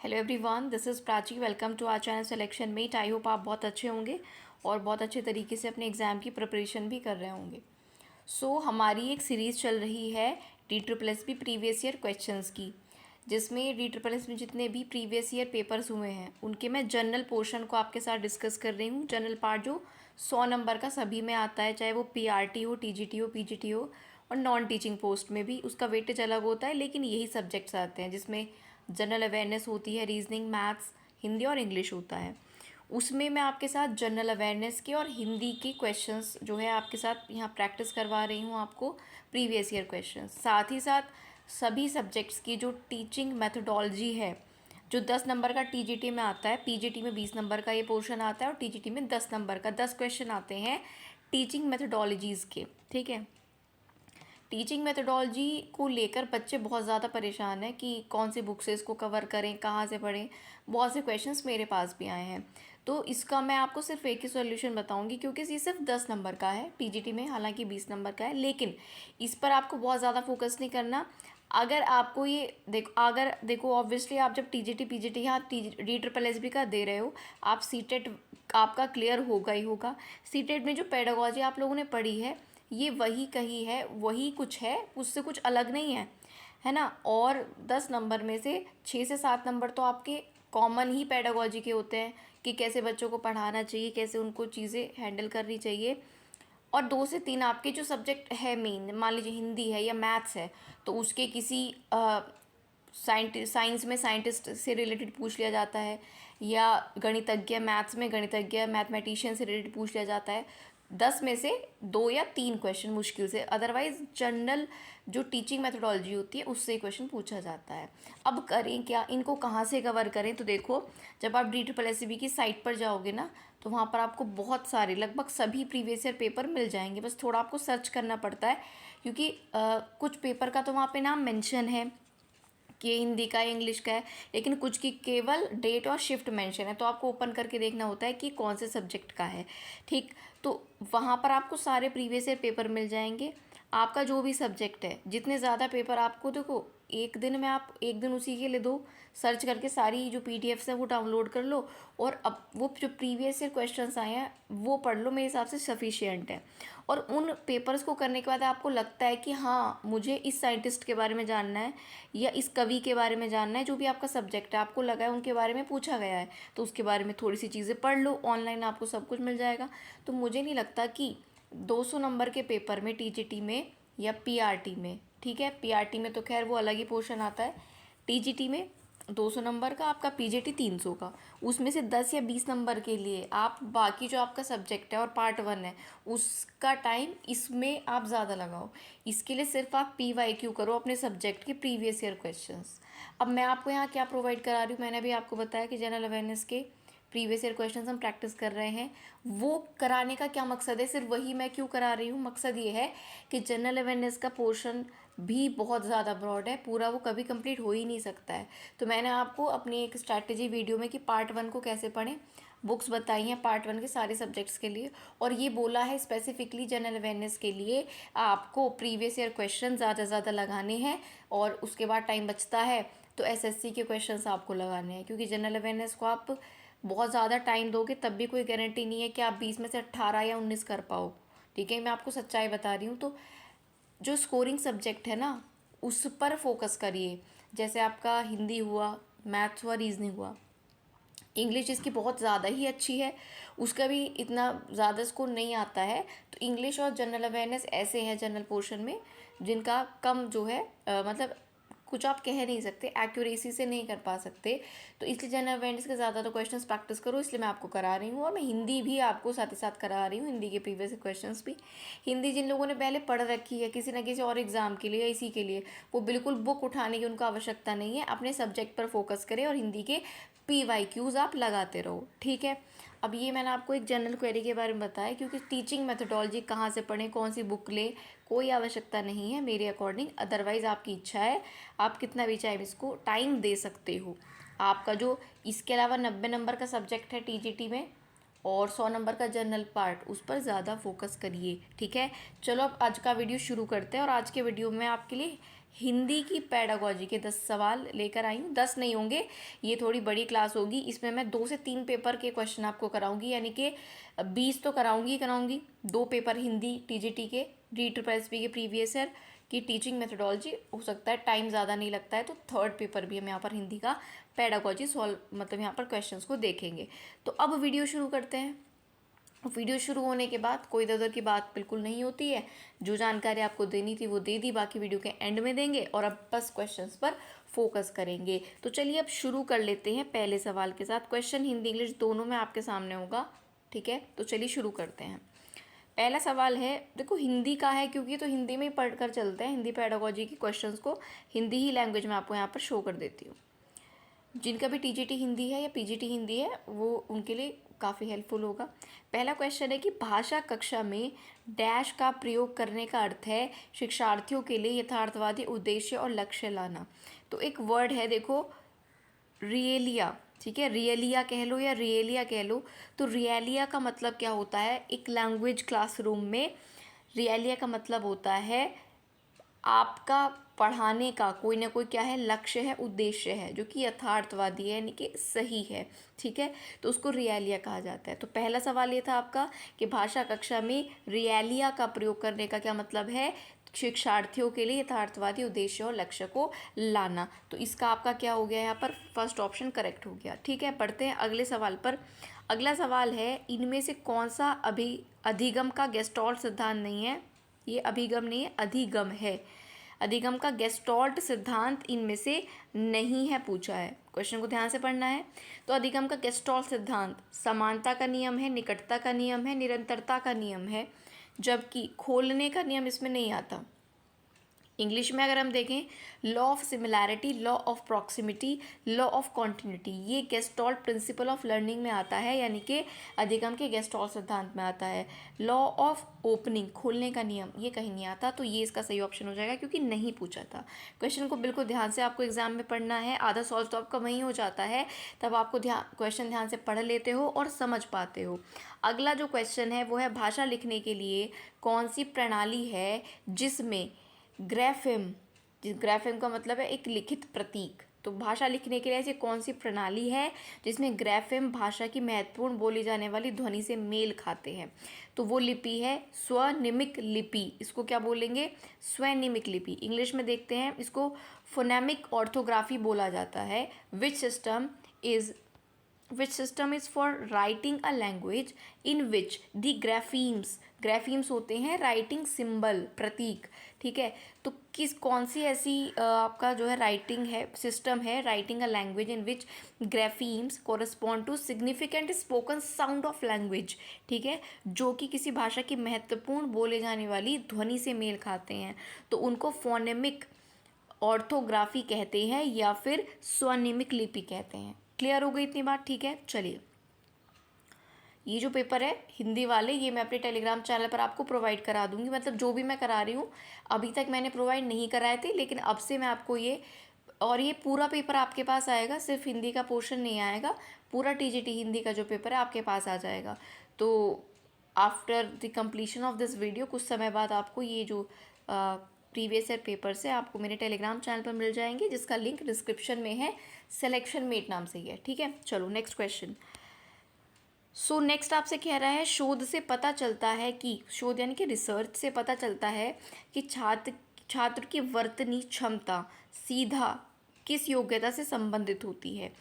Hello everyone, this is Prachi. Welcome to our channel selection mate. I hope आप बहुत अच्छे होंगे और बहुत अच्छे तरीके से अपने एग्ज़ाम की प्रिपरेशन भी कर रहे होंगे। हमारी एक सीरीज़ चल रही है DSSB प्रीवियस ईयर क्वेश्चंस की, जिसमें DSSB में जितने भी प्रीवियस ईयर पेपर्स हुए हैं उनके मैं जनरल पोर्शन को आपके साथ डिस्कस कर रही हूँ। जनरल पार्ट जो 100 नंबर का सभी में आता है, चाहे वो PRT हो, TGT हो, PGT हो, और नॉन टीचिंग पोस्ट में भी उसका वेटेज अलग होता है, लेकिन यही सब्जेक्ट्स आते हैं जिसमें जनरल अवेयरनेस होती है, रीजनिंग, मैथ्स, हिंदी और इंग्लिश होता है। उसमें मैं आपके साथ जनरल अवेयरनेस के और हिंदी के क्वेश्चंस जो है आपके साथ यहाँ प्रैक्टिस करवा रही हूँ आपको, प्रीवियस ईयर क्वेश्चंस। साथ ही साथ सभी सब्जेक्ट्स की जो टीचिंग मेथोडोलॉजी है, जो 10 नंबर का TGT में आता है, PGT में 20 नंबर का ये पोर्शन आता है और TGT में 10 नंबर का 10 क्वेश्चन आते हैं टीचिंग मेथोडोलॉजीज़ के। ठीक है, टीचिंग मेथोडोलॉजी को लेकर बच्चे बहुत ज़्यादा परेशान हैं कि कौन सी बुक से इसको कवर करें, कहाँ से पढ़ें। बहुत से क्वेश्चंस मेरे पास भी आए हैं, तो इसका मैं आपको सिर्फ एक ही सॉल्यूशन बताऊंगी, क्योंकि ये सिर्फ 10 नंबर का है TGT में, हालांकि 20 नंबर का है, लेकिन इस पर आपको बहुत ज़्यादा फोकस नहीं करना। अगर आपको ये देखो ऑब्वियसली आप जब TGT PGT या DSSB का दे रहे हो, आप सीटेट आपका क्लियर होगा ही होगा। सीटेट में जो पेडागोजी आप लोगों ने पढ़ी है, ये वही कही है, वही कुछ है, उससे कुछ अलग नहीं है ना। और 10 नंबर में से 6 से 7 नंबर तो आपके कॉमन ही पेडागोजी के होते हैं कि कैसे बच्चों को पढ़ाना चाहिए, कैसे उनको चीज़ें हैंडल करनी चाहिए। और 2 से 3 आपके जो सब्जेक्ट है मेन, मान लीजिए हिंदी है या मैथ्स है, तो उसके किसी साइंस में साइंटिस्ट से रिलेटेड पूछ लिया जाता है, या गणितज्ञ मैथ्स में गणितज्ञ मैथमेटिशियन से रिलेटेड पूछ लिया जाता है। 10 में से 2 या 3 क्वेश्चन मुश्किल से, अदरवाइज जनरल जो टीचिंग मेथोडोलॉजी होती है उससे क्वेश्चन पूछा जाता है। अब करें क्या, इनको कहाँ से कवर करें? तो देखो, जब आप DSSB की साइट पर जाओगे ना, तो वहाँ पर आपको बहुत सारे, लगभग सभी प्रीवियस ईयर पेपर मिल जाएंगे। बस थोड़ा आपको सर्च करना पड़ता है, क्योंकि कुछ पेपर का तो वहाँ पे नाम मेंशन है कि हिंदी का है, इंग्लिश का है, लेकिन कुछ की केवल डेट और शिफ्ट मेंशन है, तो आपको ओपन करके देखना होता है कि कौन से सब्जेक्ट का है। ठीक, तो वहाँ पर आपको सारे प्रीवियस ईयर पेपर मिल जाएंगे। आपका जो भी सब्जेक्ट है, जितने ज़्यादा पेपर आपको, देखो एक दिन में आप एक दिन उसी के लिए दो, सर्च करके सारी जो PDFs हैं वो डाउनलोड कर लो, और अब वो जो प्रीवियस ईयर क्वेश्चंस आए हैं वो पढ़ लो, मेरे हिसाब से सफिशिएंट है। और उन पेपर्स को करने के बाद आपको लगता है कि हाँ, मुझे इस साइंटिस्ट के बारे में जानना है या इस कवि के बारे में जानना है, जो भी आपका सब्जेक्ट है, आपको लगा है उनके बारे में पूछा गया है, तो उसके बारे में थोड़ी सी चीज़ें पढ़ लो, ऑनलाइन आपको सब कुछ मिल जाएगा। तो मुझे नहीं लगता कि 200 नंबर के पेपर में, TGT में या PRT में, ठीक है, PRT में तो खैर वो अलग ही पोर्शन आता है, TGT में 200 नंबर का, आपका PGT 300 का, उसमें से 10 या 20 नंबर के लिए आप बाकी जो आपका सब्जेक्ट है और पार्ट 1 है उसका टाइम इसमें आप ज़्यादा लगाओ। इसके लिए सिर्फ आप PYQ करो अपने सब्जेक्ट के प्रीवियस ईयर क्वेश्चंस। अब मैं आपको यहाँ क्या प्रोवाइड करा रही हूँ, मैंने भी आपको बताया कि जनरल अवेयरनेस के प्रीवियस ईयर क्वेश्चंस हम प्रैक्टिस कर रहे हैं। वो कराने का क्या मकसद है, सिर्फ वही मैं क्यों करा रही हूँ, मकसद ये है कि जनरल अवेयरनेस का पोर्शन भी बहुत ज़्यादा ब्रॉड है, पूरा वो कभी कंप्लीट हो ही नहीं सकता है। तो मैंने आपको अपनी एक स्ट्रैटेजी वीडियो में कि पार्ट 1 को कैसे पढ़ें, बुक्स बताई हैं पार्ट 1 के सारे सब्जेक्ट्स के लिए, और ये बोला है स्पेसिफिकली जनरल अवेयरनेस के लिए आपको प्रीवियस ईयर क्वेश्चन ज़्यादा से ज़्यादा लगाने हैं, और उसके बाद टाइम बचता है तो SSC के क्वेश्चंस आपको लगाने हैं, क्योंकि जनरल अवेयरनेस को आप बहुत ज़्यादा टाइम दोगे तब भी कोई गारंटी नहीं है कि आप 20 में से 18 या 19 कर पाओ। ठीक है, मैं आपको सच्चाई बता रही हूँ। तो जो स्कोरिंग सब्जेक्ट है ना, उस पर फोकस करिए। जैसे आपका हिंदी हुआ, मैथ्स हुआ, रीजनिंग हुआ, इंग्लिश जिसकी बहुत ज़्यादा ही अच्छी है, उसका भी इतना ज़्यादा स्कोर नहीं आता है। तो इंग्लिश और जनरल अवेयरनेस ऐसे हैं जनरल पोर्शन में जिनका कम जो है मतलब कुछ आप कह नहीं सकते, एक्यूरेसी से नहीं कर पा सकते। तो इसलिए जनरल अवेयरनेस के ज़्यादा तो क्वेश्चंस प्रैक्टिस करो, इसलिए मैं आपको करा रही हूँ। और मैं हिंदी भी आपको साथ ही साथ करा रही हूँ, हिंदी के प्रीवियस क्वेश्चंस भी। हिंदी जिन लोगों ने पहले पढ़ रखी है किसी न किसी और एग्ज़ाम के लिए या इसी के लिए, वो बिल्कुल बुक उठाने की उनको आवश्यकता नहीं है, अपने सब्जेक्ट पर फोकस करें और हिंदी के PYQs आप लगाते रहो। ठीक है, अब ये मैंने आपको एक जनरल क्वेरी के बारे में बताया, क्योंकि टीचिंग मेथोडोलॉजी कहाँ से पढ़ें, कौन सी बुक लें, कोई आवश्यकता नहीं है मेरे अकॉर्डिंग। अदरवाइज़ आपकी इच्छा है, आप कितना भी चाहे इसको टाइम दे सकते हो। आपका जो इसके अलावा 90 नंबर का सब्जेक्ट है TGT में और 100 नंबर का जनरल पार्ट, उस पर ज़्यादा फोकस करिए। ठीक है, चलो अब आज का वीडियो शुरू करते हैं। और आज के वीडियो में आपके लिए हिंदी की पेडागोजी के 10 सवाल लेकर आई हूँ। 10 नहीं होंगे, ये थोड़ी बड़ी क्लास होगी। इसमें मैं 2 से 3 पेपर के क्वेश्चन आपको कराऊंगी, यानी कि 20 तो कराऊंगी। 2 पेपर हिंदी टीजीटी के, DSSP के प्रीवियस ईयर की टीचिंग मेथोडोलॉजी, हो सकता है टाइम ज़्यादा नहीं लगता है तो थर्ड पेपर भी हम यहाँ पर हिंदी का पेडागोजी सॉल्व मतलब यहाँ पर क्वेश्चंस को देखेंगे। तो अब वीडियो शुरू करते हैं। वीडियो शुरू होने के बाद कोई इधर उधर की बात बिल्कुल नहीं होती है। जो जानकारी आपको देनी थी वो दे दी, बाकी वीडियो के एंड में देंगे और अब बस क्वेश्चंस पर फोकस करेंगे। तो चलिए अब शुरू कर लेते हैं पहले सवाल के साथ। क्वेश्चन हिंदी इंग्लिश दोनों में आपके सामने होगा, ठीक है। तो चलिए शुरू करते हैं। पहला सवाल है, देखो हिंदी का है क्योंकि तो हिंदी में ही पढ़ कर चलते हैं। हिंदी पेडागोजी की क्वेश्चंस को हिंदी ही लैंग्वेज में आपको यहाँ पर शो कर देती हूँ। जिनका भी टीजीटी हिंदी है या पीजीटी हिंदी है वो उनके लिए काफ़ी हेल्पफुल होगा। पहला क्वेश्चन है कि भाषा कक्षा में डैश का प्रयोग करने का अर्थ है शिक्षार्थियों के लिए यथार्थवादी उद्देश्य और लक्ष्य लाना। तो एक वर्ड है, देखो रियलिया, ठीक है, रियलिया कह लो या रियलिया कह लो। तो रियलिया का मतलब क्या होता है, एक लैंग्वेज क्लासरूम में रियलिया का मतलब होता है आपका पढ़ाने का कोई ना कोई क्या है, लक्ष्य है, उद्देश्य है, जो कि यथार्थवादी है, यानी कि सही है, ठीक है। तो उसको रियलिया कहा जाता है। तो पहला सवाल ये था आपका कि भाषा कक्षा में रियलिया का प्रयोग करने का क्या मतलब है, शिक्षार्थियों के लिए यथार्थवादी उद्देश्य और लक्ष्य को लाना। तो इसका आपका क्या हो गया, यहाँ पर फर्स्ट ऑप्शन करेक्ट हो गया, ठीक है। पढ़ते हैं अगले सवाल पर। अगला सवाल है, इनमें से कौन सा अधिगम का गेस्टॉल्ट सिद्धांत नहीं है। ये अभिगम नहीं है, अधिगम है। अधिगम का गेस्टॉल्ट सिद्धांत इनमें से नहीं है, पूछा है। क्वेश्चन को ध्यान से पढ़ना है। तो अधिगम का गेस्टॉल्ट सिद्धांत समानता का नियम है, निकटता का नियम है, निरंतरता का नियम है, जबकि खोलने का नियम इसमें नहीं आता। इंग्लिश में अगर हम देखें, law of similarity, law of proximity, law of continuity, ये गेस्टॉल्ट प्रिंसिपल ऑफ लर्निंग में आता है, यानी कि अधिगम के गेस्टॉल्ट सिद्धांत में आता है। लॉ ऑफ ओपनिंग, खोलने का नियम, ये कहीं नहीं आता। तो ये इसका सही ऑप्शन हो जाएगा क्योंकि नहीं पूछा था। क्वेश्चन को बिल्कुल ध्यान से आपको एग्जाम में पढ़ना है। आधा सॉल्व तो आपका वहीं हो जाता है, तब आपको क्वेश्चन ध्यान से पढ़ लेते हो और समझ पाते हो। अगला जो क्वेश्चन है वो है, भाषा लिखने के लिए कौन सी प्रणाली है जिसमें ग्राफेम का मतलब है एक लिखित प्रतीक। तो भाषा लिखने के लिए ऐसी कौन सी प्रणाली है जिसमें ग्राफेम भाषा की महत्वपूर्ण बोली जाने वाली ध्वनि से मेल खाते हैं। तो वो लिपि है स्वनिमिक लिपि। इसको क्या बोलेंगे, स्वनिमिक लिपि। इंग्लिश में देखते हैं, इसको फोनेमिक ऑर्थोग्राफी बोला जाता है। Which system is for writing a language in which the graphemes होते हैं राइटिंग सिंबल, प्रतीक, ठीक है। तो कौन सी ऐसी आपका जो है राइटिंग है, सिस्टम है, writing a language in which graphemes correspond to significant spoken sound of language, ठीक है, जो कि किसी भाषा की महत्वपूर्ण बोले जाने वाली ध्वनि से मेल खाते हैं। तो उनको फोनेमिक ऑर्थोग्राफी कहते हैं या फिर स्वनिमिक लिपि कहते हैं। क्लियर हो गई इतनी बात, ठीक है। चलिए, ये जो पेपर है हिंदी वाले, ये मैं अपने टेलीग्राम चैनल पर आपको प्रोवाइड करा दूंगी। मतलब जो भी मैं करा रही हूँ, अभी तक मैंने प्रोवाइड नहीं कराए थे, लेकिन अब से मैं आपको ये पूरा पेपर आपके पास आएगा। सिर्फ हिंदी का पोर्शन नहीं आएगा, पूरा टीजीटी हिंदी का जो पेपर है आपके पास आ जाएगा। तो after the completion of this video कुछ समय बाद आपको ये जो प्रीवियस ईयर पेपर्स है आपको मेरे टेलीग्राम चैनल पर मिल जाएंगे, जिसका लिंक डिस्क्रिप्शन में है। सिलेक्शन मेट नाम से ही है, ठीक है। चलो नेक्स्ट क्वेश्चन। सो नेक्स्ट आपसे कह रहा है, शोध से पता चलता है कि, शोध यानी कि रिसर्च से पता चलता है कि छात्र की वर्तनी क्षमता सीधा किस योग्यता से संबंधित होती है,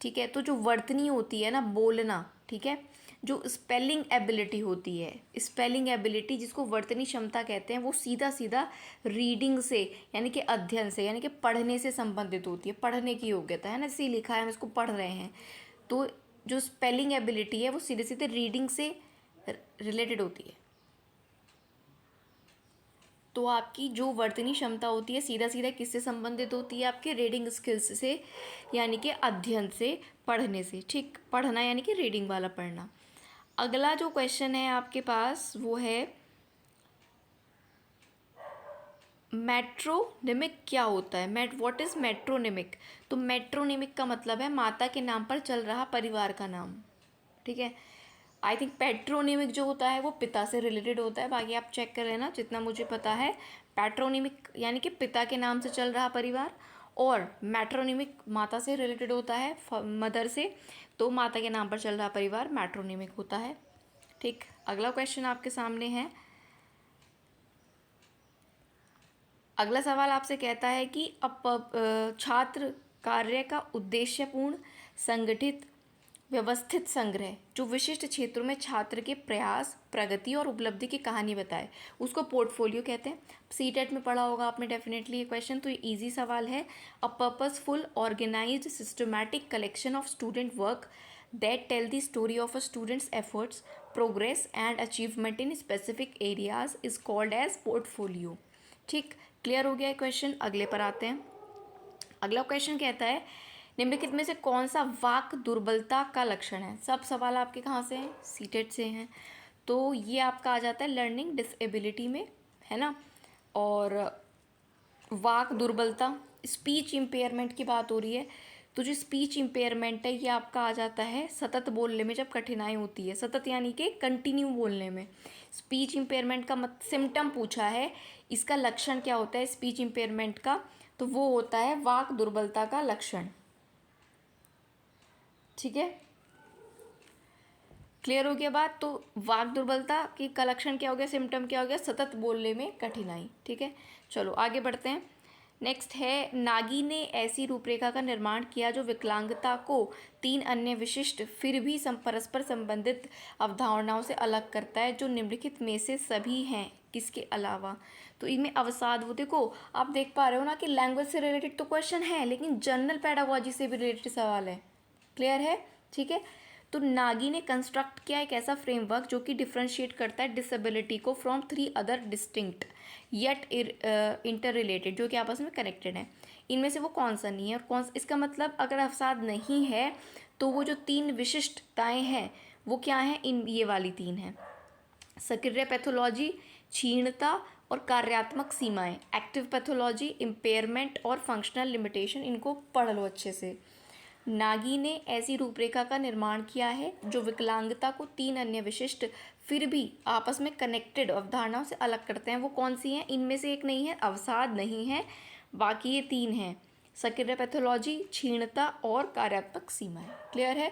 ठीक है। तो जो वर्तनी होती है ना, बोलना, ठीक है, जो स्पेलिंग एबिलिटी होती है, स्पेलिंग एबिलिटी जिसको वर्तनी क्षमता कहते हैं, वो सीधा सीधा रीडिंग से यानी कि अध्ययन से यानी कि पढ़ने से संबंधित होती है। पढ़ने की योग्यता है ना, इसी लिखा है, हम इसको पढ़ रहे हैं। तो जो स्पेलिंग एबिलिटी है वो सीधे सीधे रीडिंग से रिलेटेड होती है। तो आपकी जो वर्तनी क्षमता होती है सीधा सीधा किससे संबंधित होती है, आपके रीडिंग स्किल्स से, यानी कि अध्ययन से, पढ़ने से, ठीक। पढ़ना यानी कि रीडिंग वाला पढ़ना। अगला जो क्वेश्चन है आपके पास वो है, मेट्रोनिमिक क्या होता है, व्हाट इज मेट्रोनिमिक। तो मेट्रोनिमिक का मतलब है माता के नाम पर चल रहा परिवार का नाम, ठीक है। आई थिंक पैट्रोनिमिक जो होता है वो पिता से रिलेटेड होता है, बाकी आप चेक कर लेना। जितना मुझे पता है पैट्रोनिमिक यानी कि पिता के नाम से चल रहा परिवार, और मैट्रोनिमिक माता से रिलेटेड होता है, मदर से, तो माता के नाम पर चल रहा परिवार मैट्रोनिमिक होता है। ठीक, अगला क्वेश्चन आपके सामने है। अगला सवाल आपसे कहता है कि छात्र कार्य का उद्देश्यपूर्ण, संगठित, व्यवस्थित संग्रह जो विशिष्ट क्षेत्रों में छात्र के प्रयास, प्रगति और उपलब्धि की कहानी बताए, उसको पोर्टफोलियो कहते हैं। सीटेट में पढ़ा होगा आपने डेफिनेटली ये क्वेश्चन, तो ये इजी सवाल है। A purposeful, organised, systematic collection of student work that tell the story of a student's efforts, progress and achievement in specific areas is called as portfolio. ठीक, क्लियर हो गया है क्वेश्चन। अगले पर आते हैं। अगला क्वेश्चन कहता है निम्नलिखित में से कौन सा वाक दुर्बलता का लक्षण है। सब सवाल आपके कहाँ से हैं, सीटेट से हैं, तो ये आपका आ जाता है लर्निंग डिसेबिलिटी में, है ना। और वाक दुर्बलता, स्पीच इम्पेयरमेंट की बात हो रही है, तो जो स्पीच इम्पेयरमेंट है ये आपका आ जाता है सतत बोलने में जब कठिनाई होती है, सतत यानी कि कंटिन्यू बोलने में। स्पीच इम्पेयरमेंट का सिम्टम पूछा है, इसका लक्षण क्या होता है स्पीच इम्पेयरमेंट का, तो वो होता है वाक दुर्बलता का लक्षण। ठीक है, क्लियर हो गया बात। तो वाक दुर्बलता की का लक्षण क्या हो गया, सिम्टम क्या हो गया, सतत बोलने में कठिनाई। ठीक है, चलो आगे बढ़ते हैं। नेक्स्ट है, नागी ने ऐसी रूपरेखा का निर्माण किया जो विकलांगता को 3 अन्य विशिष्ट फिर भी परस्पर संबंधित अवधारणाओं से अलग करता है जो निम्नलिखित में से सभी हैं किसके अलावा। तो इनमें अवसाद, वो देखो आप देख पा रहे हो ना कि लैंग्वेज से रिलेटेड तो क्वेश्चन है लेकिन जनरल पेडागोजी से भी रिलेटेड सवाल है। क्लियर है, ठीक है। तो नागी ने कंस्ट्रक्ट किया एक ऐसा फ्रेमवर्क जो कि डिफ्रेंशिएट करता है डिसेबिलिटी को from 3 other distinct yet inter related, जो कि आपस में कनेक्टेड है। इनमें से वो कौन सा नहीं है और कौन सा, इसका मतलब अगर अवसाद नहीं है तो वो जो 3 विशिष्टताएं हैं वो क्या हैं, इन ये वाली 3 हैं। सक्रिय पैथोलॉजी, क्षीणता और कार्यात्मक सीमाएं, एक्टिव पैथोलॉजी, इम्पेयरमेंट और फंक्शनल लिमिटेशन, इनको पढ़ लो अच्छे से। नागी ने ऐसी रूपरेखा का निर्माण किया है जो विकलांगता को 3 अन्य विशिष्ट फिर भी आपस में कनेक्टेड अवधारणाओं से अलग करते हैं। वो कौन सी हैं, इनमें से एक नहीं है, अवसाद नहीं है, बाकी ये 3 हैं, सक्रिय पैथोलॉजी, क्षीणता और कार्यात्मक सीमाएं। क्लियर है।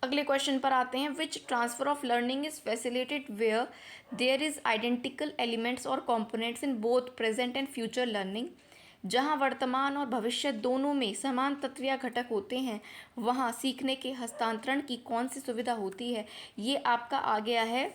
अगले क्वेश्चन पर आते हैं। Which transfer of learning is facilitated where there is identical elements और components in both present and future learning. जहाँ वर्तमान और भविष्य दोनों में समान तत्व या घटक होते हैं वहाँ सीखने के हस्तांतरण की कौन सी सुविधा होती है। ये आपका आ गया है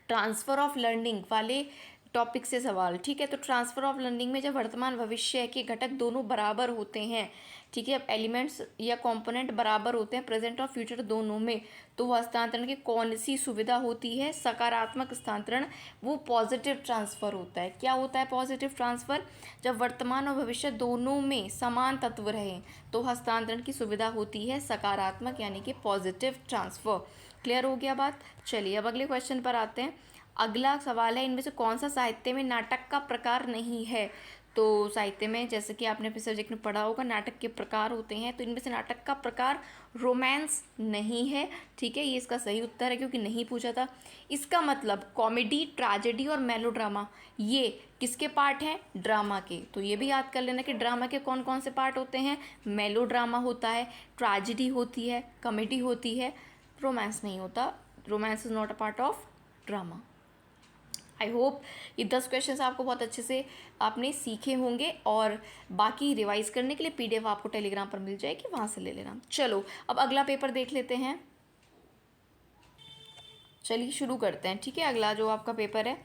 ट्रांसफ़र ऑफ लर्निंग वाले टॉपिक से सवाल। ठीक है, तो ट्रांसफ़र ऑफ लर्निंग में जब वर्तमान भविष्य के घटक दोनों बराबर होते हैं, ठीक है, अब एलिमेंट्स या कंपोनेंट बराबर होते हैं प्रेजेंट और फ्यूचर दोनों में, तो हस्तांतरण की कौन सी सुविधा होती है, सकारात्मक हस्तांतरण, वो पॉजिटिव ट्रांसफ़र होता है। क्या होता है पॉजिटिव ट्रांसफ़र, जब वर्तमान और भविष्य दोनों में समान तत्व रहें तो हस्तांतरण की सुविधा होती है सकारात्मक यानी कि पॉजिटिव ट्रांसफ़र। क्लियर हो गया बात। चलिए अब अगले क्वेश्चन पर आते हैं। अगला सवाल है, इनमें से कौन सा साहित्य में नाटक का प्रकार नहीं है। तो साहित्य में जैसे कि आपने अपने सब्जेक्ट में पढ़ा होगा नाटक के प्रकार होते हैं, तो इनमें से नाटक का प्रकार रोमांस नहीं है। ठीक है, ये इसका सही उत्तर है क्योंकि नहीं पूछा था। इसका मतलब कॉमेडी, ट्रेजेडी और मेलोड्रामा ये किसके पार्ट हैं, ड्रामा के। तो ये भी याद कर लेना कि ड्रामा के कौन कौन से पार्ट होते हैं, मेलोड्रामा होता है, ट्रेजेडी होती है, कॉमेडी होती है, रोमांस नहीं होता, romance is not a part of drama. I hope ये 10 क्वेश्चंस आपको बहुत अच्छे से आपने सीखे होंगे और बाकी रिवाइज करने के लिए पीडीएफ आपको टेलीग्राम पर मिल जाएगी, वहाँ से ले लेना। चलो अब अगला पेपर देख लेते हैं। चलिए शुरू करते हैं। ठीक है, अगला जो आपका पेपर है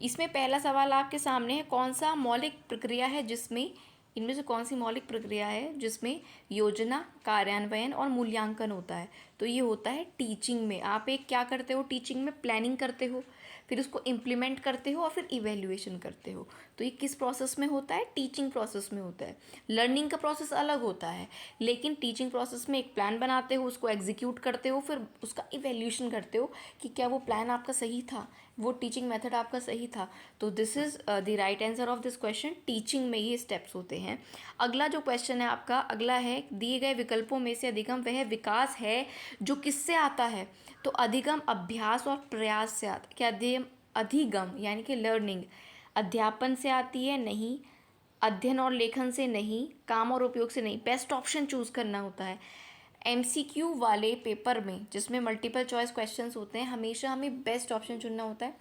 इसमें पहला सवाल आपके सामने है, कौन सा मौलिक प्रक्रिया है जिसमें, इनमें से कौन सी मौलिक प्रक्रिया है जिसमें योजना, कार्यान्वयन और मूल्यांकन होता है। तो ये होता है टीचिंग में। आप एक क्या करते हो, टीचिंग में प्लानिंग करते हो, फिर उसको इम्प्लीमेंट करते हो और फिर इवेल्युएशन करते हो। तो ये किस प्रोसेस में होता है, टीचिंग प्रोसेस में होता है। लर्निंग का प्रोसेस अलग होता है, लेकिन टीचिंग प्रोसेस में एक प्लान बनाते हो, उसको एग्जीक्यूट करते हो, फिर उसका इवेल्यूशन करते हो कि क्या वो प्लान आपका सही था, वो टीचिंग मेथड आपका सही था। तो this is the right answer of this question. Teaching में ये स्टेप्स होते हैं। अगला जो क्वेश्चन है आपका, अगला है, दिए गए विकल्पों में से अधिकतम वह विकास है जो किससे आता है, तो अधिगम अभ्यास और प्रयास से आता है। क्या अधिगम यानी कि लर्निंग अध्यापन से आती है? नहीं। अध्ययन और लेखन से? नहीं। काम और उपयोग से? नहीं। बेस्ट ऑप्शन चूज़ करना होता है। एमसीक्यू वाले पेपर में जिसमें मल्टीपल चॉइस क्वेश्चंस होते हैं, हमेशा हमें बेस्ट ऑप्शन चुनना होता है।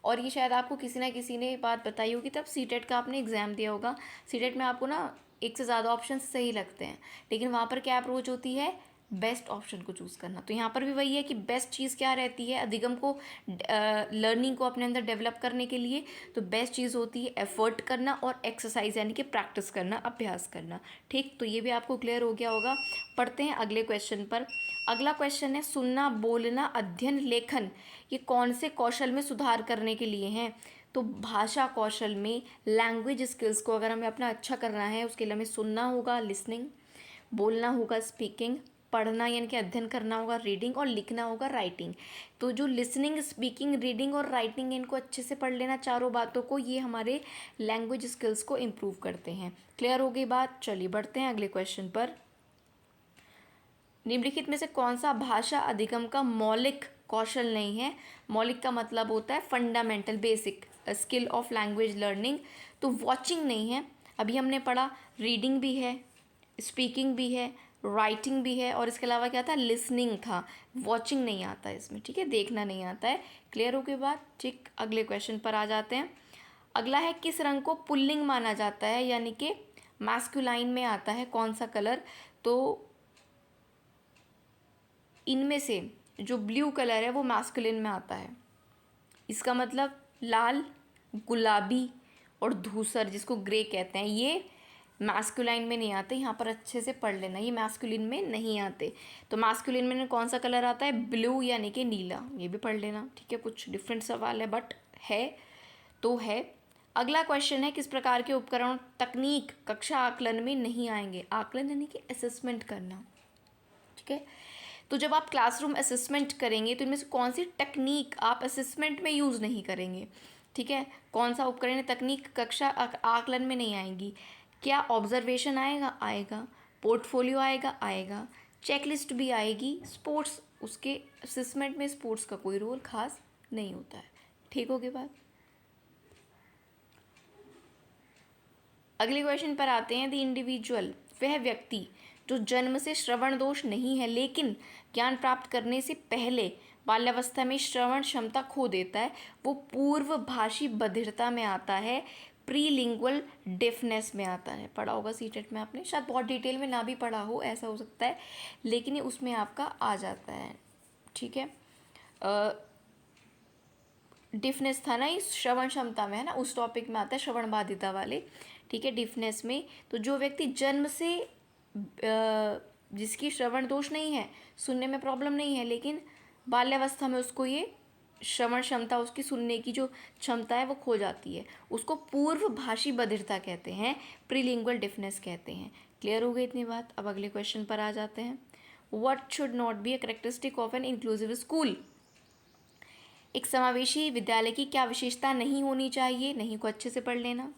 और ये शायद आपको किसी ना किसी ने बात बताई होगी, तब सीटेट का आपने एग्ज़ाम दिया होगा। सीटेट में आपको ना एक से ज़्यादा ऑप्शन सही लगते हैं, लेकिन वहाँ पर क्या अप्रोच होती है? बेस्ट ऑप्शन को चूज़ करना। तो यहाँ पर भी वही है कि बेस्ट चीज़ क्या रहती है अधिगम को, लर्निंग को अपने अंदर डेवलप करने के लिए, तो बेस्ट चीज़ होती है एफर्ट करना और एक्सरसाइज यानी कि प्रैक्टिस करना, अभ्यास करना। ठीक, तो ये भी आपको क्लियर हो गया होगा। पढ़ते हैं अगले क्वेश्चन पर। अगला क्वेश्चन है सुनना, बोलना, अध्ययन, लेखन ये कौन से कौशल में सुधार करने के लिए हैं? तो भाषा कौशल में, लैंग्वेज स्किल्स को अगर हमें अपना अच्छा करना है, उसके लिए हमें सुनना होगा लिसनिंग, बोलना होगा स्पीकिंग, पढ़ना यानी कि अध्ययन करना होगा रीडिंग, और लिखना होगा राइटिंग। तो जो लिसनिंग, स्पीकिंग, रीडिंग और राइटिंग, इनको अच्छे से पढ़ लेना चारों बातों को, ये हमारे लैंग्वेज स्किल्स को इम्प्रूव करते हैं। क्लियर हो गई बात? चलिए बढ़ते हैं अगले क्वेश्चन पर। निम्नलिखित में से कौन सा भाषा अधिगम का मौलिक कौशल नहीं है? मौलिक का मतलब होता है fundamental, basic skill of language learning. तो वॉचिंग नहीं है, अभी हमने पढ़ा। रीडिंग भी है, स्पीकिंग भी है, राइटिंग भी है, और इसके अलावा क्या था? लिसनिंग था। वॉचिंग नहीं आता है इसमें, ठीक है, देखना नहीं आता है। क्लियर हो गई बात? ठीक, अगले क्वेश्चन पर आ जाते हैं। अगला है किस रंग को पुल्लिंग माना जाता है, यानी कि मैस्कुलाइन में आता है कौन सा कलर? तो इनमें से जो ब्लू कलर है वो मैस्कुलिन में आता है। इसका मतलब लाल, गुलाबी और धूसर, जिसको ग्रे कहते हैं, ये मैस्कुलाइन में नहीं आते। यहाँ पर अच्छे से पढ़ लेना, ये मैस्कुलिन में नहीं आते। तो मैस्कुलिन में कौन सा कलर आता है? ब्लू यानी कि नीला, ये भी पढ़ लेना, ठीक है। कुछ डिफरेंट सवाल है बट है तो है। अगला क्वेश्चन है किस प्रकार के उपकरण तकनीक कक्षा आकलन में नहीं आएंगे? आकलन यानी कि असेसमेंट करना, ठीक है। तो जब आप क्लासरूम असेसमेंट करेंगे तो इनमें से कौन सी टेक्निक आप असेसमेंट में यूज़ नहीं करेंगे? ठीक है, कौन सा उपकरण तकनीक कक्षा आकलन में नहीं आएंगी? क्या ऑब्जर्वेशन आएगा? आएगा। पोर्टफोलियो आएगा? आएगा। चेकलिस्ट भी आएगी। स्पोर्ट्स, उसके असेसमेंट में स्पोर्ट्स का कोई रोल खास नहीं होता है। ठीक होगी बात? अगले क्वेश्चन पर आते हैं। द इंडिविजुअल, वह व्यक्ति जो जन्म से श्रवण दोष नहीं है लेकिन ज्ञान प्राप्त करने से पहले बाल्यावस्था में श्रवण क्षमता खो देता है, वो पूर्वभाषी बधिरता में आता है, प्रीलिंगुअल डेफनेस में आता है। पढ़ा होगा सीटेट में आपने, शायद बहुत डिटेल में ना भी पढ़ा हो, ऐसा हो सकता है, लेकिन ये उसमें आपका आ जाता है, ठीक है। डिफनेस था ना, इस श्रवण क्षमता में है ना, उस टॉपिक में आता है श्रवण बाधिता वाले, ठीक है। डिफनेस में तो जो व्यक्ति जन्म से जिसकी श्रवण दोष नहीं है, सुनने में प्रॉब्लम नहीं है, लेकिन बाल्यावस्था में उसको ये श्रवण क्षमता, उसकी सुनने की जो क्षमता है वो खो जाती है, उसको पूर्वभाषी बधिरता कहते हैं, प्रीलिंगुअल डिफनेस कहते हैं। क्लियर हो गई इतनी बात? अब अगले क्वेश्चन पर आ जाते हैं। What should not be a characteristic of an inclusive school? एक समावेशी विद्यालय की क्या विशेषता नहीं होनी चाहिए? नहीं को अच्छे से पढ़ लेना।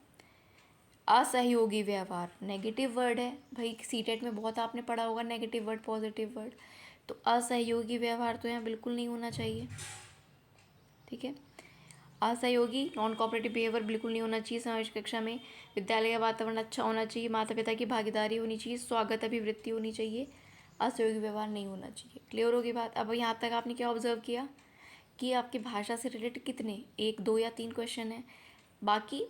असहयोगी व्यवहार, नेगेटिव वर्ड है भाई, सीटेट में बहुत आपने पढ़ा होगा नेगेटिव वर्ड, पॉजिटिव वर्ड। तो असहयोगी व्यवहार तो यहाँ बिल्कुल नहीं होना चाहिए, ठीक है। असहयोगी, नॉन कोऑपरेटिव बिहेवियर बिल्कुल नहीं होना चाहिए समावेश कक्षा में। विद्यालय का वातावरण अच्छा होना चाहिए, माता पिता की भागीदारी होनी चाहिए, स्वागत अभिवृत्ति होनी चाहिए, असहयोगी व्यवहार नहीं होना चाहिए। क्लियर होगी बात? अब यहाँ तक आपने क्या ऑब्जर्व किया कि आपकी भाषा से रिलेटेड कितने, 1, 2 या 3 क्वेश्चन हैं, बाकी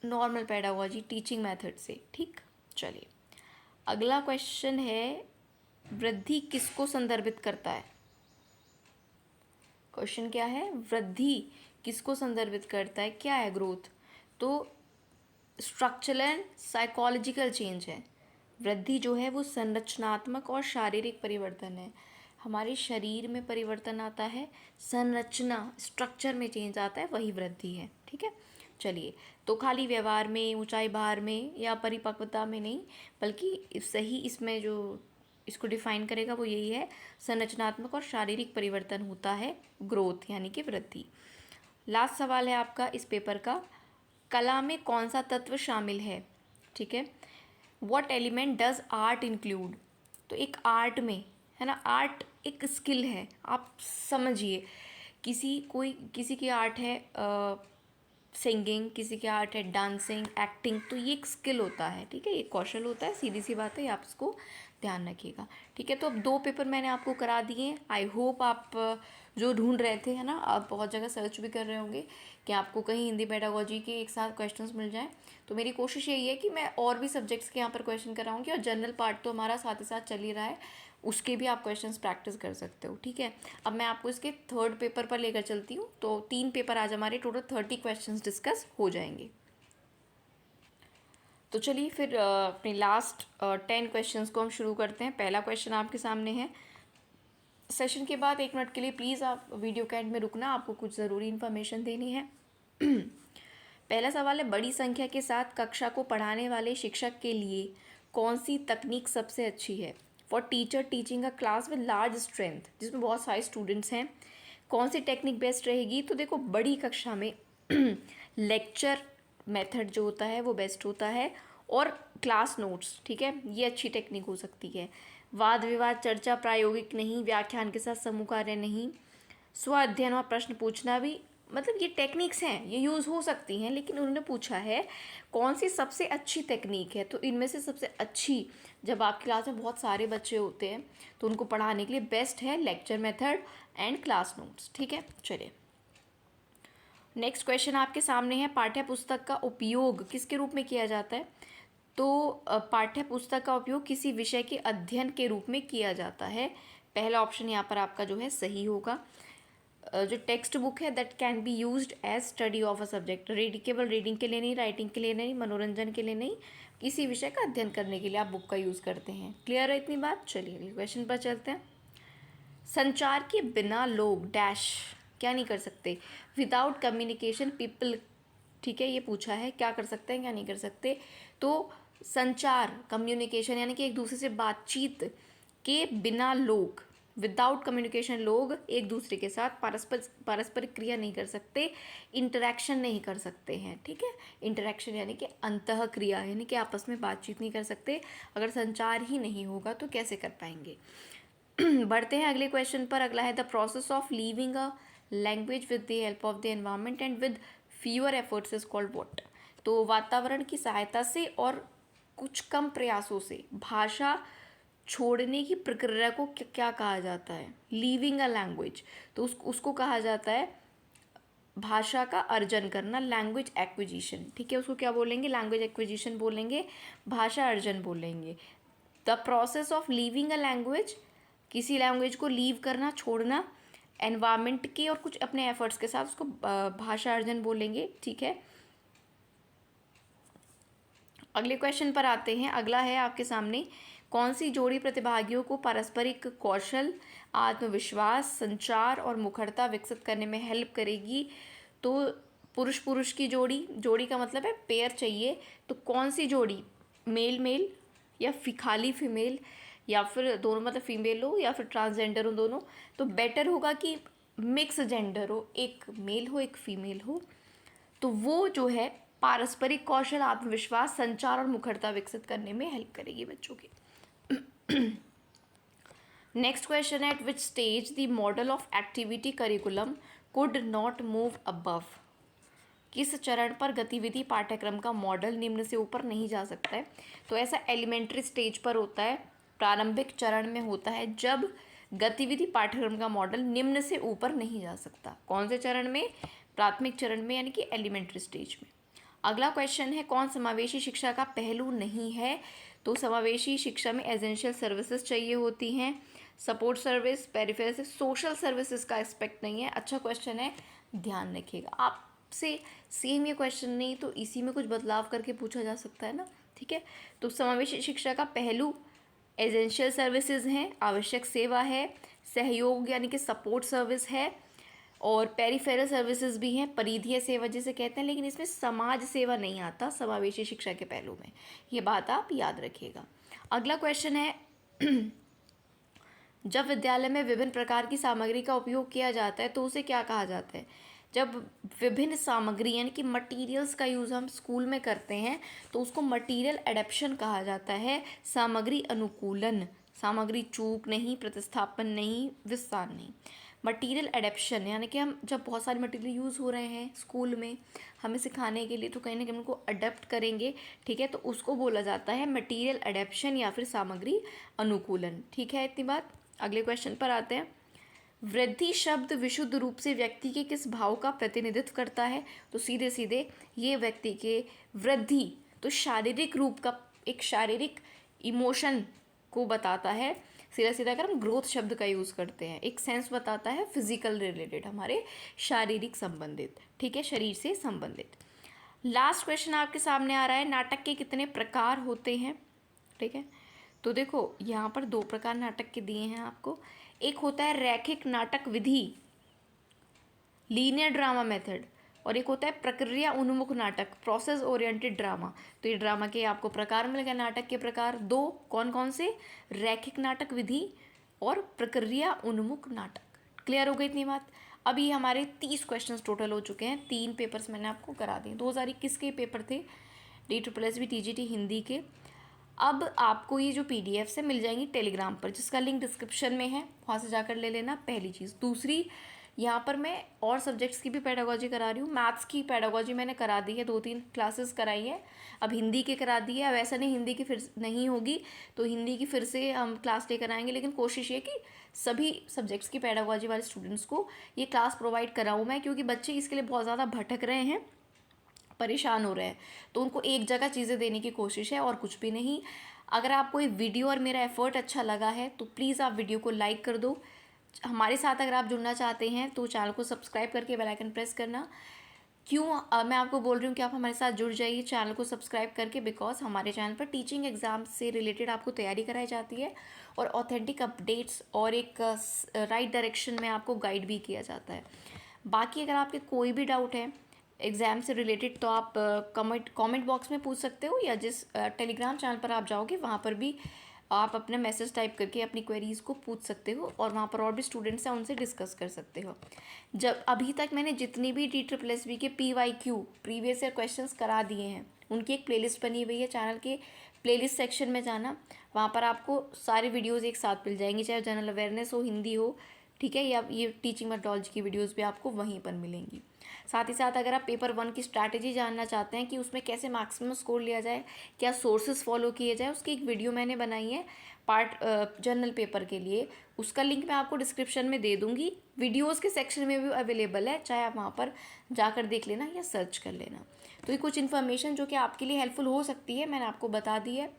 नॉर्मल पेडागोजी टीचिंग मेथड से, ठीक। चलिए अगला क्वेश्चन है, वृद्धि किसको संदर्भित करता है? क्वेश्चन क्या है? वृद्धि किसको संदर्भित करता है? क्या है ग्रोथ? तो स्ट्रक्चरल एंड साइकोलॉजिकल चेंज है। वृद्धि जो है वो संरचनात्मक और शारीरिक परिवर्तन है, हमारे शरीर में परिवर्तन आता है, संरचना स्ट्रक्चर में चेंज आता है, वही वृद्धि है, ठीक है। चलिए, तो खाली व्यवहार में, ऊंचाई भार में या परिपक्वता में नहीं, बल्कि सही इसमें जो इसको डिफाइन करेगा वो यही है, संरचनात्मक और शारीरिक परिवर्तन होता है ग्रोथ यानी कि वृद्धि। लास्ट सवाल है आपका इस पेपर का, कला में कौन सा तत्व शामिल है? ठीक है, what element does art include? तो एक आर्ट में है ना, आर्ट एक स्किल है, आप समझिए। किसी की आर्ट है सिंगिंग, किसी की आर्ट है डांसिंग, एक्टिंग, तो ये एक स्किल होता है, ठीक है, ये कौशल होता है, सीधी सी बात है, आप इसको ध्यान रखिएगा, ठीक है। तो अब 2 पेपर मैंने आपको करा दिए। आई होप आप जो ढूंढ रहे थे, है ना, आप बहुत जगह सर्च भी कर रहे होंगे कि आपको कहीं हिंदी पेडागोजी के एक साथ क्वेश्चंस मिल जाएं। तो मेरी कोशिश यही है कि मैं और भी सब्जेक्ट्स के यहाँ पर क्वेश्चन कराऊंगी, और जनरल पार्ट तो हमारा साथ ही साथ चल ही रहा है, उसके भी आप क्वेश्चंस प्रैक्टिस कर सकते हो, ठीक है। अब मैं आपको इसके 3rd पेपर पर लेकर चलती हूँ। तो 3 पेपर आज हमारे टोटल 30 क्वेश्चंस डिस्कस हो जाएंगे। तो चलिए फिर अपने लास्ट 10 क्वेश्चंस को हम शुरू करते हैं। पहला क्वेश्चन आपके सामने है। सेशन के बाद 1 मिनट के लिए प्लीज़ आप वीडियो के एंड में रुकना, आपको कुछ ज़रूरी इन्फॉर्मेशन देनी है। पहला सवाल है, बड़ी संख्या के साथ कक्षा को पढ़ाने वाले शिक्षक के लिए कौन सी तकनीक सबसे अच्छी है? For teacher teaching a class with large strength, जिसमें बहुत सारे स्टूडेंट्स हैं, कौन सी टेक्निक बेस्ट रहेगी? तो देखो, बड़ी कक्षा में लेक्चर मेथड जो होता है वो बेस्ट होता है, और क्लास नोट्स, ठीक है, ये अच्छी टेक्निक हो सकती है। वाद विवाद चर्चा प्रायोगिक नहीं, व्याख्यान के साथ समूह कार्य नहीं, स्व अध्ययन और प्रश्न पूछना भी, मतलब ये टेक्निक्स हैं, ये यूज़ हो सकती हैं, लेकिन उन्होंने पूछा है कौन सी सबसे अच्छी टेक्निक है। तो इनमें से सबसे अच्छी, जब आपकी क्लास में बहुत सारे बच्चे होते हैं तो उनको पढ़ाने के लिए बेस्ट है lecture method and class notes, ठीक है। चलिए नेक्स्ट क्वेश्चन आपके सामने है, पाठ्य पुस्तक का उपयोग किसके रूप में किया जाता है? तो पाठ्य पुस्तक का उपयोग किसी विषय के अध्ययन के रूप में किया जाता है। पहला ऑप्शन यहाँ पर आपका जो है सही होगा। जो टेक्स्ट बुक है that can be used as study of a subject, केवल रीडिंग के लिए नहीं, राइटिंग के लिए नहीं, मनोरंजन के लिए नहीं, किसी विषय का अध्ययन करने के लिए आप बुक का यूज़ करते हैं। क्लियर है इतनी बात? चलिए क्वेश्चन पर चलते हैं। संचार के बिना लोग डैश क्या नहीं कर सकते? विदाउट कम्युनिकेशन पीपल, ठीक है, ये पूछा है क्या कर सकते हैं क्या नहीं कर सकते। तो संचार, कम्युनिकेशन, यानी कि एक दूसरे से बातचीत के बिना लोग, विदाउट कम्युनिकेशन लोग एक दूसरे के साथ पारस्परिक क्रिया नहीं कर सकते, इंटरेक्शन नहीं कर सकते हैं, ठीक है। इंटरेक्शन यानी कि अंतः क्रिया, यानी कि आपस में बातचीत नहीं कर सकते। अगर संचार ही नहीं होगा तो कैसे कर पाएंगे? बढ़ते हैं अगले क्वेश्चन पर। अगला है, the process of leaving a language with the help of the environment and with fewer efforts is called what? तो वातावरण की सहायता से और कुछ कम प्रयासों से भाषा छोड़ने की प्रक्रिया को क्या कहा जाता है? लीविंग अ लैंग्वेज, तो उसको कहा जाता है भाषा का अर्जन करना, लैंग्वेज एक्विजिशन, ठीक है। उसको क्या बोलेंगे? लैंग्वेज एक्विजिशन बोलेंगे, भाषा अर्जन बोलेंगे। The process of leaving a language, किसी लैंग्वेज को लीव करना, छोड़ना, एनवायरनमेंट के और कुछ अपने एफर्ट्स के साथ उसको भाषा अर्जन बोलेंगे, ठीक है। अगले क्वेश्चन पर आते हैं। अगला है आपके सामने, कौन सी जोड़ी प्रतिभागियों को पारस्परिक कौशल, आत्मविश्वास, संचार और मुखरता विकसित करने में हेल्प करेगी? तो पुरुष पुरुष की जोड़ी, जोड़ी का मतलब है पेयर चाहिए, तो कौन सी जोड़ी? मेल मेल या खाली फीमेल, या फिर दोनों, मतलब फीमेल हो या फिर ट्रांसजेंडर हो दोनों। तो बेटर होगा कि मिक्स जेंडर हो, एक मेल हो एक फीमेल हो, तो वो जो है पारस्परिक कौशल, आत्मविश्वास, संचार और मुखरता विकसित करने में हेल्प करेगी बच्चों की। नेक्स्ट क्वेश्चन है, eight which stage the model of activity curriculum could not move above? किस चरण पर गतिविधि पाठ्यक्रम का मॉडल निम्न से ऊपर नहीं जा सकता है? तो ऐसा एलिमेंट्री स्टेज पर होता है, प्रारंभिक चरण में होता है, जब गतिविधि पाठ्यक्रम का मॉडल निम्न से ऊपर नहीं जा सकता। कौन से चरण में? प्राथमिक चरण में, यानी कि एलिमेंट्री स्टेज में। अगला क्वेश्चन है, कौन समावेशी शिक्षा का पहलू नहीं है? तो समावेशी शिक्षा में एसेंशियल सर्विसेज चाहिए होती हैं, support service, peripheral, social services का एस्पेक्ट नहीं है। अच्छा क्वेश्चन है, ध्यान रखिएगा। आपसे सेम ये क्वेश्चन नहीं तो इसी में कुछ बदलाव करके पूछा जा सकता है ना, ठीक है। तो समावेशी शिक्षा का पहलू एसेंशियल सर्विसेज हैं, आवश्यक सेवा है, सहयोग यानी कि सपोर्ट सर्विस है, और पेरिफेरल सर्विसेज भी हैं, परिधीय सेवा जिसे कहते हैं, लेकिन इसमें समाज सेवा नहीं आता समावेशी शिक्षा के पहलू में, ये बात आप याद रखिएगा। अगला क्वेश्चन है, जब विद्यालय में विभिन्न प्रकार की सामग्री का उपयोग किया जाता है तो उसे क्या कहा जाता है? जब विभिन्न सामग्री यानी कि मटेरियल्स का यूज़ हम स्कूल में करते हैं तो उसको मटेरियल एडेप्शन कहा जाता है, सामग्री अनुकूलन, सामग्री चूक नहीं, प्रतिस्थापन नहीं, विस्तार नहीं। मटेरियल एडेप्शन यानी कि हम जब बहुत सारे मटेरियल यूज़ हो रहे हैं स्कूल में हमें सिखाने के लिए, तो कहीं ना कहीं उनको अडेप्ट करेंगे, ठीक है, तो उसको बोला जाता है मटेरियल एडेप्शन या फिर सामग्री अनुकूलन। ठीक है, इतनी बात। अगले क्वेश्चन पर आते हैं। वृद्धि शब्द विशुद्ध रूप से व्यक्ति के किस भाव का प्रतिनिधित्व करता है? तो सीधे सीधे ये व्यक्ति के वृद्धि, तो शारीरिक रूप का, एक शारीरिक इमोशन को बताता है। सीधा सीधा अगर हम ग्रोथ शब्द का यूज़ करते हैं, एक सेंस बताता है फिजिकल रिलेटेड, हमारे शारीरिक संबंधित, ठीक है, शरीर से संबंधित। लास्ट क्वेश्चन आपके सामने आ रहा है, नाटक के कितने प्रकार होते हैं? ठीक है, तो देखो यहाँ पर 2 प्रकार नाटक के दिए हैं आपको। एक होता है रैखिक नाटक विधि, लीनियर ड्रामा मेथड, और एक होता है प्रक्रिया उन्मुख नाटक, प्रोसेस ओरिएंटेड ड्रामा। तो ये ड्रामा के आपको प्रकार मिल गए, नाटक के प्रकार 2, कौन कौन से? रैखिक नाटक विधि और प्रक्रिया उन्मुख नाटक। क्लियर हो गई इतनी बात? अभी हमारे 30 क्वेश्चंस टोटल हो चुके हैं, 3 पेपर्स मैंने आपको करा दिए। 2021 के पेपर थे DSSB TGT हिंदी के। अब आपको ये जो PDF से मिल जाएंगी टेलीग्राम पर, जिसका लिंक डिस्क्रिप्शन में है, वहाँ से जाकर ले लेना, पहली चीज़। दूसरी, यहाँ पर मैं और सब्जेक्ट्स की भी पेडागोजी करा रही हूँ। मैथ्स की पेडागोजी मैंने करा दी है, 2-3 क्लासेस कराई है, अब हिंदी की करा दी है। अब ऐसा नहीं हिंदी की फिर नहीं होगी तो हिंदी की फिर से हम क्लास लेकर आएंगे, लेकिन कोशिश ये कि सभी सब्जेक्ट्स की पेडागोजी वाले स्टूडेंट्स को ये क्लास प्रोवाइड कराऊँ मैं, क्योंकि बच्चे इसके लिए बहुत ज़्यादा भटक रहे हैं, परेशान हो रहे हैं, तो उनको एक जगह चीज़ें देने की कोशिश है और कुछ भी नहीं। अगर आपको ये वीडियो और मेरा एफर्ट अच्छा लगा है तो प्लीज़ आप वीडियो को लाइक कर दो। हमारे साथ अगर आप जुड़ना चाहते हैं तो चैनल को सब्सक्राइब करके बेल आइकन प्रेस करना। क्यों मैं आपको बोल रही हूँ कि आप हमारे साथ जुड़ जाइए चैनल को सब्सक्राइब करके, बिकॉज हमारे चैनल पर टीचिंग एग्ज़ाम से रिलेटेड आपको तैयारी कराई जाती है और ऑथेंटिक अपडेट्स और एक राइट डायरेक्शन में आपको गाइड भी किया जाता है। बाकी अगर आपके कोई भी डाउट है एग्ज़ाम से रिलेटेड तो आप कमेंट बॉक्स में पूछ सकते हो, या जिस टेलीग्राम चैनल पर आप जाओगे वहाँ पर भी आप अपना मैसेज टाइप करके अपनी क्वेरीज़ को पूछ सकते हो, और वहाँ पर और भी स्टूडेंट्स हैं उनसे डिस्कस कर सकते हो। जब अभी तक मैंने जितनी भी DSSB के PYQ प्रीवियस ईयर क्वेश्चंस करा दिए हैं, उनकी एक प्लेलिस्ट बनी हुई है, चैनल के प्लेलिस्ट सेक्शन में जाना, वहाँ पर आपको सारे वीडियोज़ एक साथ मिल जाएंगी, चाहे जनरल अवेयरनेस हो, हिंदी हो, ठीक है, या ये टीचिंग मेथोडोलॉजी की वीडियोज़ भी आपको वहीं पर मिलेंगी। साथ ही साथ अगर आप पेपर 1 की स्ट्रैटेजी जानना चाहते हैं कि उसमें कैसे मैक्सिमम स्कोर लिया जाए, क्या सोर्सेज फॉलो किए जाए, उसकी एक वीडियो मैंने बनाई है पार्ट जनरल पेपर के लिए, उसका लिंक मैं आपको डिस्क्रिप्शन में दे दूँगी। वीडियोज़ के सेक्शन में भी अवेलेबल है, चाहे आप वहाँ पर जाकर देख लेना या सर्च कर लेना। तो ये कुछ इन्फॉर्मेशन जो कि आपके लिए हेल्पफुल हो सकती है मैंने आपको बता दी है।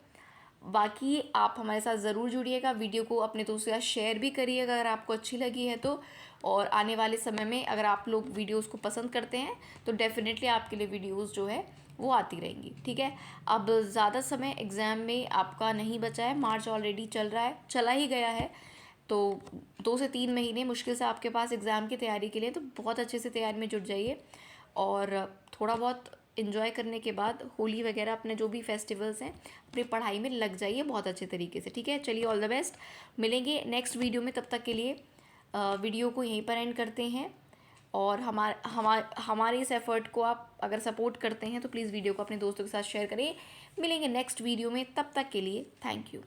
बाकी आप हमारे साथ ज़रूर जुड़िएगा, वीडियो को अपने दोस्तों के साथ शेयर भी करिएगा अगर आपको अच्छी लगी है तो, और आने वाले समय में अगर आप लोग वीडियोस को पसंद करते हैं तो डेफिनेटली आपके लिए वीडियोस जो है वो आती रहेंगी। ठीक है, अब ज़्यादा समय एग्ज़ाम में आपका नहीं बचा है, मार्च ऑलरेडी चल रहा है, चला ही गया है, तो 2 से 3 महीने मुश्किल से आपके पास एग्ज़ाम की तैयारी के लिए, तो बहुत अच्छे से तैयारी में जुट जाइए और थोड़ा बहुत इन्जॉय करने के बाद होली वगैरह अपने जो भी फेस्टिवल्स हैं अपनी पढ़ाई में लग जाइए बहुत अच्छे तरीके से। ठीक है, चलिए, ऑल द बेस्ट, मिलेंगे नेक्स्ट वीडियो में, तब तक के लिए वीडियो को यहीं पर एंड करते हैं। और हमारे इस एफर्ट को आप अगर सपोर्ट करते हैं तो प्लीज़ वीडियो को अपने दोस्तों के साथ शेयर करें। मिलेंगे नेक्स्ट वीडियो में, तब तक के लिए थैंक यू।